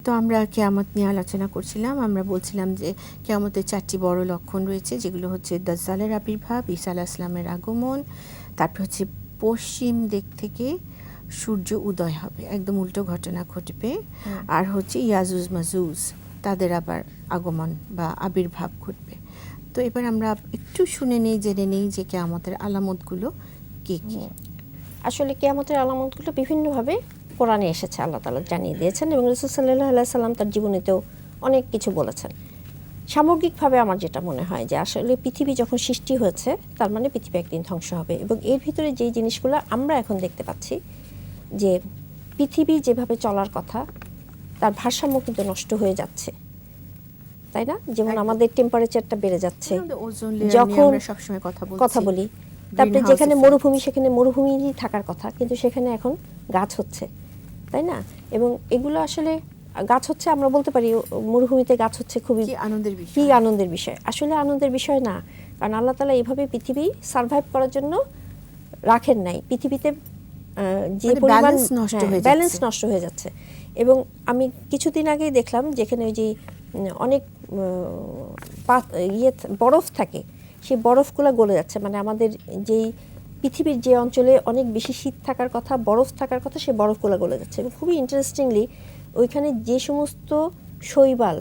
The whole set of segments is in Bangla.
তো আমরা কিয়ামত নিয়ে আলোচনা করছিলাম। আমরা বলছিলাম যে কিয়ামতের 4টি বড় লক্ষণ রয়েছে, যেগুলো হচ্ছে দাজ্জালের আবির্ভাব, ঈসা আলাইহিস সালামের আগমন, তারপর হচ্ছে পশ্চিম দিক থেকে সূর্য উদয় হবে, একদম উল্টো ঘটনা ঘটবে, আর হচ্ছে ইয়াজুজ মাজুজ তাদের আবার আগমন বা আবির্ভাব ঘটবে। তো এবার আমরা একটু শুনে নেই, জেনে নেই যে কিয়ামতের আলামতগুলো কী কী। আসলে কিয়ামতের আলামতগুলো বিভিন্নভাবে কোরআনে এসেছে, আল্লাহ তাআলা জানিয়ে দিয়েছেন এবং রাসূল সাল্লাল্লাহু আলাইহি সাল্লাম তার জীবনীতেও অনেক কিছু বলেছেন। সামগ্রিকভাবে আমার যেটা মনে হয় যে আসলে পৃথিবী যখন সৃষ্টি হয়েছে তার মানে পৃথিবী একদিন ধ্বংস হবে, এবং এর ভিতরে যেই জিনিসগুলো আমরা এখন দেখতে পাচ্ছি যে পৃথিবী যেভাবে চলার কথা তার ভারসাম্য কিন্তু নষ্ট হয়ে যাচ্ছে, তাই না? যেমন আমাদের টেম্পারেচারটা বেড়ে যাচ্ছে, যখন আমরা সবসময় কথা বলি তারপরে যেখানে মরুভূমি সেখানে মরুভূমিই থাকার কথা, কিন্তু সেখানে এখন গাছ হচ্ছে, তাই না? এবং এগুলো আসলে গাছ হচ্ছে, আমরা বলতে পারি মরুভূমিতে গাছ হচ্ছে, খুবই আনন্দের বিষয়। আসলে আনন্দের বিষয় না, কারণ আল্লাহ তাআলা এইভাবে পৃথিবী সারভাইভ করার জন্য রাখেন নাই। পৃথিবীতে যে পরিমাণ ব্যালেন্স নষ্ট হয়ে যাচ্ছে, এবং আমি কিছুদিন আগেই দেখলাম যেখানে ওই যে অনেক বরফ থাকে, সেই বরফগুলো গলে যাচ্ছে, মানে আমাদের যেই পৃথিবীর যে অঞ্চলে অনেক বেশি শীত থাকার কথা, বরফ থাকার কথা, সেই বরফগুলো গলে যাচ্ছে। এবং খুবই ইন্টারেস্টিংলি ওইখানে যে সমস্ত শৈবাল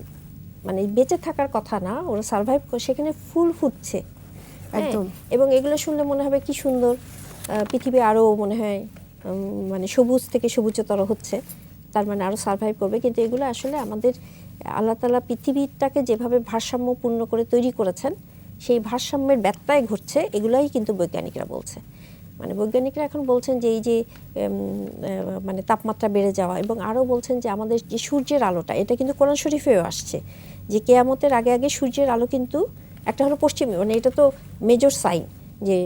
মানে বেঁচে থাকার কথা না, ওরা সারভাইভ করে, সেখানে ফুল ফুটছে একদম। এবং এগুলো শুনলে মনে হবে কি সুন্দর, পৃথিবী আরও মনে হয় মানে সবুজ থেকে সবুজতর হচ্ছে, তার মানে আরও সারভাইভ করবে। কিন্তু এগুলো আসলে আমাদের আল্লাহ তাআলা পৃথিবীটাকে যেভাবে ভারসাম্যপূর্ণ করে তৈরি করেছেন, সেই ভারসাম্যের ব্যত্যয় ঘটছে, এগুলাই কিন্তু বৈজ্ঞানিকরা বলছে। মানে বৈজ্ঞানিকরা এখন বলছেন যে এই যে মানে তাপমাত্রা বেড়ে যাওয়া, এবং আরও বলছেন যে আমাদের যে সূর্যের আলোটা, এটা কিন্তু কোরআন শরীফেও আসছে যে কিয়ামতের আগে আগে সূর্যের আলো কিন্তু একটা হলো পশ্চিমে, মানে এটা তো মেজর সাইন যে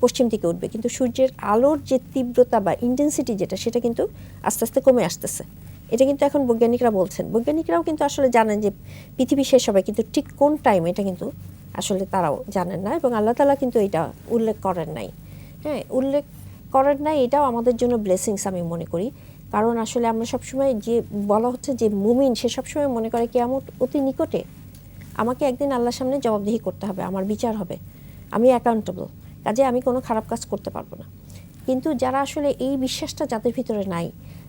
পশ্চিম দিকে উঠবে, কিন্তু সূর্যের আলোর যে তীব্রতা বা ইন্টেন্সিটি যেটা, সেটা কিন্তু আস্তে আস্তে কমে আসতেছে। এটা কিন্তু এখন বৈজ্ঞানিকরা বলছেন। বৈজ্ঞানিকরাও কিন্তু আসলে জানেন যে পৃথিবী শেষ হবে, কিন্তু ঠিক কোন টাইম এটা কিন্তু আসলে তারাও জানেন না, এবং আল্লাহ তাআলা কিন্তু এটা উল্লেখ করেন নাই। হ্যাঁ, উল্লেখ করেন নাই, এটাও আমাদের জন্য ব্লেসিংস আমি মনে করি। কারণ আসলে আমরা সবসময় যে বলা হচ্ছে যে মুমিন, সে সবসময় মনে করে কিয়ামত অতি নিকটে, আমাকে একদিন আল্লাহর সামনে জবাবদিহি করতে হবে, আমার বিচার হবে, আমি অ্যাকাউন্টেবল, কাজে আমি কোনো খারাপ কাজ করতে পারবো না। কিন্তু যারা আসলে এই বিশ্বাসটা যাদের ভিতরে নাই,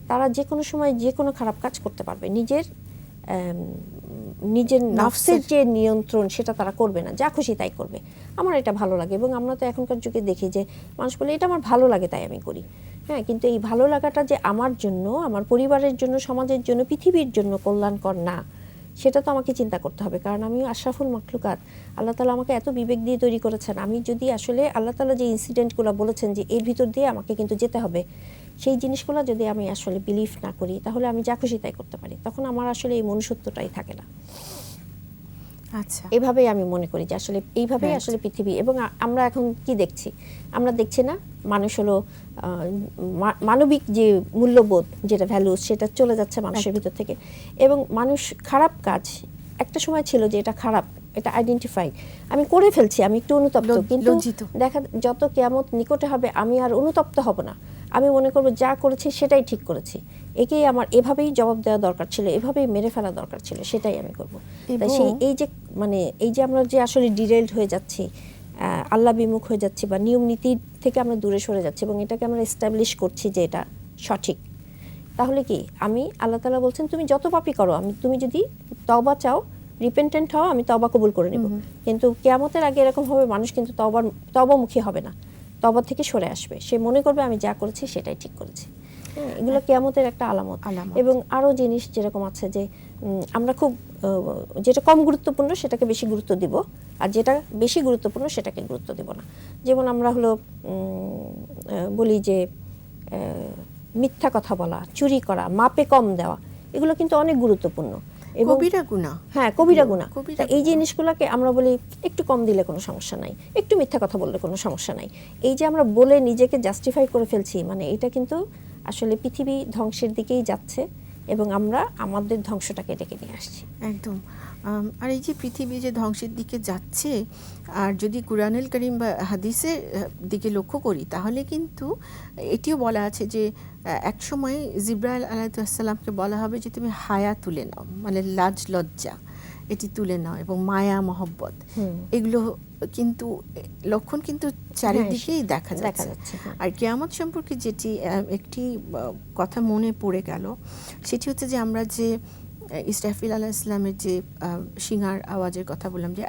তারা যে কোনো সময় যে কোনো খারাপ কাজ করতে পারবে, নিজের নফসের যে নিয়ন্ত্রণ সেটা তারা করবে না, যা খুশি তাই করবে। আমার এটা ভালো লাগে, এবং আমরা তো এখনকার যুগে দেখি যে মানুষ বলে এটা আমার ভালো লাগে তাই আমি করি। হ্যাঁ, কিন্তু এই ভালো লাগাটা যে আমার জন্য, আমার পরিবারের জন্য, সমাজের জন্য, পৃথিবীর জন্য কল্যাণকর না, সেটা তো আমাকে চিন্তা করতে হবে। কারণ আমি আশরাফুল মাখলুকাত, আল্লাহ তাআলা আমাকে এত বিবেক দিয়ে তৈরি করেছেন। আমি যদি আসলে আল্লাহ তাআলা যে ইনসিডেন্টগুলো বলেছেন যে এর ভিতর দিয়ে আমাকে কিন্তু যেতে হবে, সেই জিনিসগুলো যদি আমি আসলে বিলিভ না করি, তাহলে আমি যা খুশি তাই করতে পারি, তখন আমার আসলে এই মনুষ্যত্বটাই থাকে না। আচ্ছা, এভাবেই আমি মনে করি যে আসলে এইভাবেই আসলে পৃথিবী। এবং আমরা এখন কি দেখছি, আমরা দেখছি না মানুষ হলো মানবিক যে মূল্যবোধ, যেটা ভ্যালুস, সেটা চলে যাচ্ছে মানুষের ভিতর থেকে। এবং মানুষ খারাপ কাজ, একটা সময় ছিল যে এটা খারাপ, এটা আইডেন্টিফাই, আমি করে ফেলছি, আমি একটু অনুতপ্ত, কিন্তু দেখা যত কিয়ামত নিকটে হবে আমি আর অনুতপ্ত হব না, আমি মনে করব যা করেছি সেটাই ঠিক করেছি, একেই আমার এভাবেই জবাব দেওয়া দরকার ছিল, এভাবেই মেরে ফেলা দরকার ছিল, সেটাই আমি করব। তাই সেই এই যে মানে এই যে আমরা যে আসলে ডিরেইলড হয়ে যাচ্ছি, আল্লাহ বিমুখ হয়ে যাচ্ছি, বা নিয়ম নীতি থেকে আমরা দূরে সরে যাচ্ছি, এবং এটাকে আমরা এস্টাবলিশ করছি যে এটা সঠিক, তাহলে কি আমি আল্লাহ তাআলা বলছেন তুমি যত পাপই করো, তুমি যদি তওবা চাও, রিপেন্টেন্ট হও, আমি তওবা কবুল করে নেব। কিন্তু কিয়ামতের আগে এরকম হবে, মানুষ কিন্তু তওবামুখী হবে না, তওবা থেকে সরে আসবে, সে মনে করবে আমি যা করেছি সেটাই ঠিক করেছি। এগুলো কিয়ামতের একটা আলামত। এবং আরও জিনিস যেরকম আছে যে আমরা খুব যেটা কম গুরুত্বপূর্ণ সেটাকে বেশি গুরুত্ব দিব, আর যেটা বেশি গুরুত্বপূর্ণ সেটাকে গুরুত্ব দিব না। যেমন আমরা হলো বলি যে মিথ্যা কথা বলা, চুরি করা, মাপে কম দেওয়া, এগুলো কিন্তু অনেক গুরুত্বপূর্ণ, কবিরা গুনাহ। হ্যাঁ, কবিরা গুনাহ। এই জিনিসগুলোকে আমরা বলি একটু কম দিলে কোনো সমস্যা নাই, একটু মিথ্যা কথা বললে কোনো সমস্যা নাই, এই যে আমরা বলে নিজেকে জাস্টিফাই করে ফেলছি, মানে এটা কিন্তু আসলে পৃথিবী ধ্বংসের দিকেই যাচ্ছে। এবং আমরা আমাদের ধ্বংসটাকে ডেকে নিয়ে আসছি। একদম। আর এই যে পৃথিবী যে ধ্বংসের দিকে যাচ্ছে, আর যদি কুরআনুল কারীম বা হাদিসের দিকে লক্ষ্য করি, তাহলে কিন্তু এটিও বলা আছে যে এক সময় জিবরাইল আলাইহিস সালামকে বলা হবে যে তুমি হায়া তুলে নাও, মানে লাজ লজ্জা এটি তুলে নাও, এবং মায়া মহব্বত, এগুলো কিন্তু লক্ষণ কিন্তু চারিদিকেই দেখা যাচ্ছে। আর কিয়ামত সম্পর্কে যেটি একটি কথা মনে পড়ে গেল, সেটি হচ্ছে যে আমরা যে ইসরাফিল আলাইহিস সালামের যে শিঙার আওয়াজের কথা বললাম, যে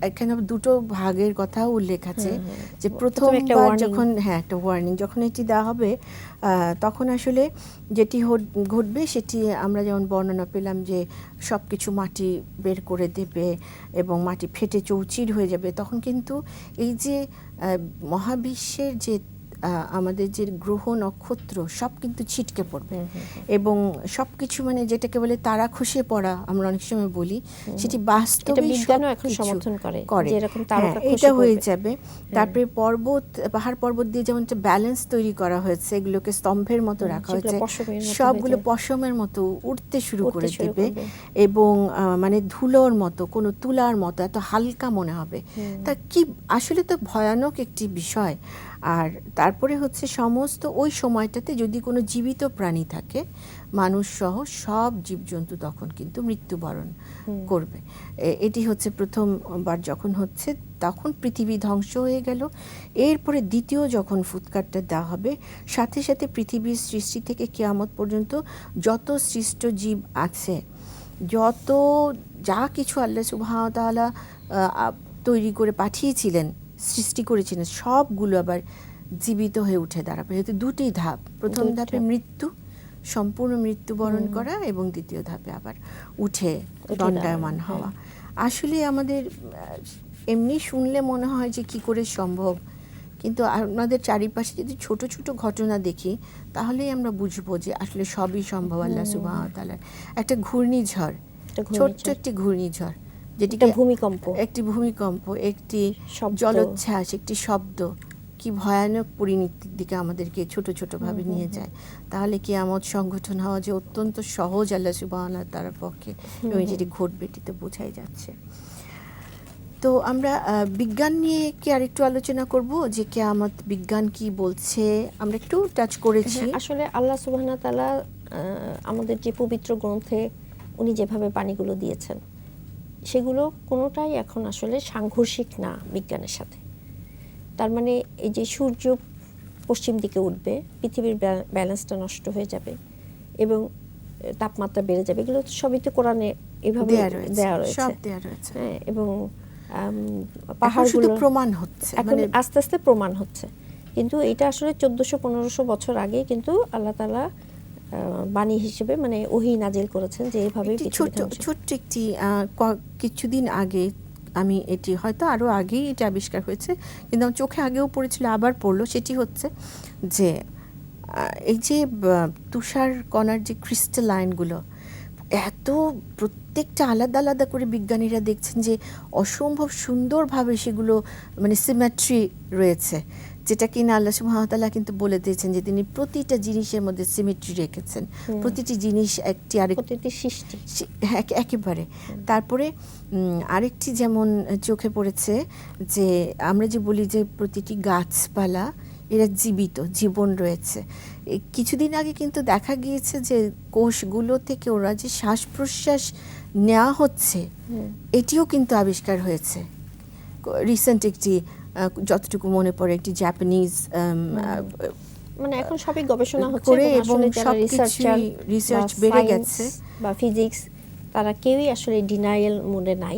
এখানে দুটো ভাগের কথাও উল্লেখ আছে, যে প্রথমবার যখন একটা ওয়ার্নিং যখন এটি দেওয়া হবে, তখন আসলে যেটি ঘটবে সেটি আমরা যেমন বর্ণনা পেলাম যে সব কিছু মাটি বের করে দেবে এবং মাটি ফেটে চৌচির হয়ে যাবে। তখন কিন্তু এই যে মহাবিশ্বের যে আমাদের যে গ্রহ নক্ষত্র সব কিন্তু ছিটকে পড়বে, এবং সব কিছু মানে যেটাকে বলে তারা খসে পড়া আমরা অনেক সময় বলি, সেটি বাস্তবে এখন সমর্থন করে যে এরকম তারকা এটা হয়ে যাবে। তারপরে পাহাড় পর্বত দিয়ে যেমন একটা ব্যালেন্স তৈরি করা হয়েছে, এগুলোকে স্তম্ভের মতো রাখা হয়েছে, সবগুলো পশমের মতো উঠতে শুরু করে দেবে, এবং মানে ধুলোর মতো, কোনো তুলার মতো এত হালকা মনে হবে। তা কি আসলে তো ভয়ানক একটি বিষয়। আর তারপরে হচ্ছে সমস্ত ওই সময়টাতে যদি কোনো জীবিত প্রাণী থাকে, মানুষ সহ সব জীবজন্তু তখন কিন্তু মৃত্যুবরণ করবে। এটি হচ্ছে প্রথমবার যখন হচ্ছে, তখন পৃথিবী ধ্বংস হয়ে গেল। এরপরে দ্বিতীয় যখন ফুৎকারটা দেওয়া হবে, সাথে সাথে পৃথিবীর সৃষ্টি থেকে কিয়ামত পর্যন্ত যত সৃষ্ট জীব আছে, যত যা কিছু আল্লাহ সুবহানাহু ওয়া তাআলা তৈরি করে পাঠিয়েছিলেন, সৃষ্টি করেছিলেন, সবগুলো আবার জীবিত হয়ে উঠে দাঁড়াবে। যেহেতু দুটি ধাপ, প্রথম ধাপে মৃত্যু, সম্পূর্ণ মৃত্যুবরণ করা, এবং দ্বিতীয় ধাপে আবার উঠে দণ্ডায়মান হওয়া। আসলে আমাদের এমনি শুনলে মনে হয় যে কি করে সম্ভব, কিন্তু আমাদের চারিপাশে যদি ছোট ছোট ঘটনা দেখি, তাহলেই আমরা বুঝবো যে আসলে সবই সম্ভব আল্লাহ সুবহানাহু ওয়া তাআলার। একটা ঘূর্ণিঝড়, ছোট্ট একটি ঘূর্ণিঝড়, যেটি একটি ভূমিকম্প, একটি জলোচ্ছ্বাস, একটি শব্দ, কি ভয়ানক পরিণতির দিকে আমাদেরকে ছোট ছোট ভাবে নিয়ে যায়। তাহলে কিয়ামত সংগঠন হওয়া যে অত্যন্ত সহজ আল্লাহ সুবহানাহু ওয়া তাআলার পক্ষে, এবং যেটি ঘটবে এটিতে বোঝাই যাচ্ছে। তো আমরা বিজ্ঞান নিয়ে কি আরেকটু আলোচনা করব, যে কিয়ামত বিজ্ঞান কি বলছে, আমরা একটু টাচ করেছি। আসলে আল্লাহ সুবহানাহু ওয়া তাআলা আমাদের যে পবিত্র গ্রন্থে উনি যেভাবে বাণীগুলো দিয়েছেন, সেগুলো কোনোটাই এখন আসলে সাংঘর্ষিক না বিজ্ঞানের সাথে। তার মানে এই যে সূর্য পশ্চিম দিকে উঠবে, পৃথিবীর ব্যালেন্সটা নষ্ট হয়ে যাবে এবং তাপমাত্রা বেড়ে যাবে, এগুলো সবই তো কোরআনে এভাবে দেয়া রয়েছে। হ্যাঁ, এবং পাহাড়গুলো প্রমাণ হচ্ছে, এখন আস্তে আস্তে প্রমাণ হচ্ছে। কিন্তু এটা আসলে 1400-1500 বছর আগে কিন্তু আল্লাহ তাআলা বাণী হিসেবে মানে ওহী নাজিল করেছেন যে এইভাবে ছোট্ট একটি কিছুদিন আগে, আমি এটি হয়তো আরও আগেই এটা আবিষ্কার হয়েছে, কিন্তু আমার চোখে আগেও পড়েছিল, আবার পড়লো। সেটি হচ্ছে যে এই যে তুষার কণার যে ক্রিস্টালাইনগুলো, এত প্রত্যেকটা আলাদা আলাদা করে বিজ্ঞানীরা দেখছেন যে অসম্ভব সুন্দরভাবে সেগুলো মানে সিমেট্রি রয়েছে, যেটা কিনা আল্লাহ সুবহানাহু ওয়া তাআলা কিন্তু বলে দিয়েছেন যে তিনি প্রতিটা জিনিসের মধ্যে সিমেট্রি রেখেছেন, প্রতিটি জিনিস একটি আরেকটি সৃষ্টি একেবারে। তারপরে আরেকটি যেমন চোখে পড়েছে, যে আমরা যে বলি যে প্রতিটি গাছপালা এরা জীবিত, জীবন রয়েছে। কিছুদিন আগে কিন্তু দেখা গিয়েছে যে কোষগুলো থেকে ওরা যে শ্বাস প্রশ্বাস নেওয়া হচ্ছে, এটিও কিন্তু আবিষ্কার হয়েছে রিসেন্ট একটি, যতটুকু মনে পড়ে, একটি জাপানিজ মানে এখন সবই গবেষণা হচ্ছে, এবং যারা রিসার্চ বেড়ে গেছে বা ফিজিক্স, তারা কেউই আসলে ডিনায়াল মোডে নাই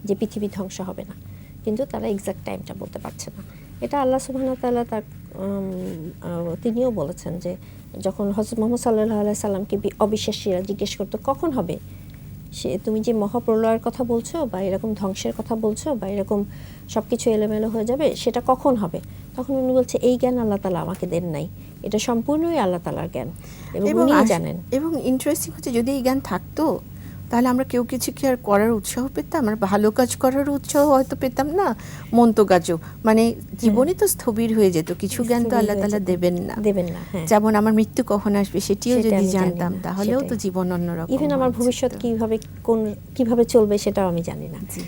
যে পৃথিবী ধ্বংস হবে না, কিন্তু তারা এক্সাক্ট টাইমটা বলতে পারছে না। এটা আল্লাহ সুবহানাহু ওয়া তাআলা তিনিও বলেছেন যে যখন হযরত মুহাম্মদ সাল্লাল্লাহু আলাইহি সাল্লামকে অবিশ্বাসীরা জিজ্ঞেস করতো কখন হবে, সে তুমি যে মহাপ্রলয়ের কথা বলছো বা এরকম ধ্বংসের কথা বলছো বা এরকম সবকিছু এলোমেলো হয়ে যাবে, সেটা কখন হবে? তখন উনি বলছে এই জ্ঞান আল্লাহ তাআলা আমাকে দেন নাই, এটা সম্পূর্ণই আল্লাহ তাআলার জ্ঞান এবং উনিই জানেন। এবং ইন্টারেস্টিং হচ্ছে, যদি এই জ্ঞান থাকতো তাহলে আমরা কেউ কিছু কি আর করার উৎসাহ পেতাম, আর ভালো কাজ করার উৎসাহ হয়তো পেতাম না, মন্দ কাজও, মানে জীবনই তো স্থবির হয়ে যেত, কিছু জ্ঞান তো স্থবির আল্লাহ হয়ে তাআলা যেত। দেবেন না। দেবেন না, হ্যাঁ। যেমন আমার মৃত্যু কখন আসবে সেটিও সেটা যদি আমি জানি জানতাম না, তাহলেও তো সেটাই। জীবন অন্যরকম ইভেন আমার হয়ে ভবিষ্যৎ যেত। কিভাবে চলবে সেটাও আমি জানি না। জি।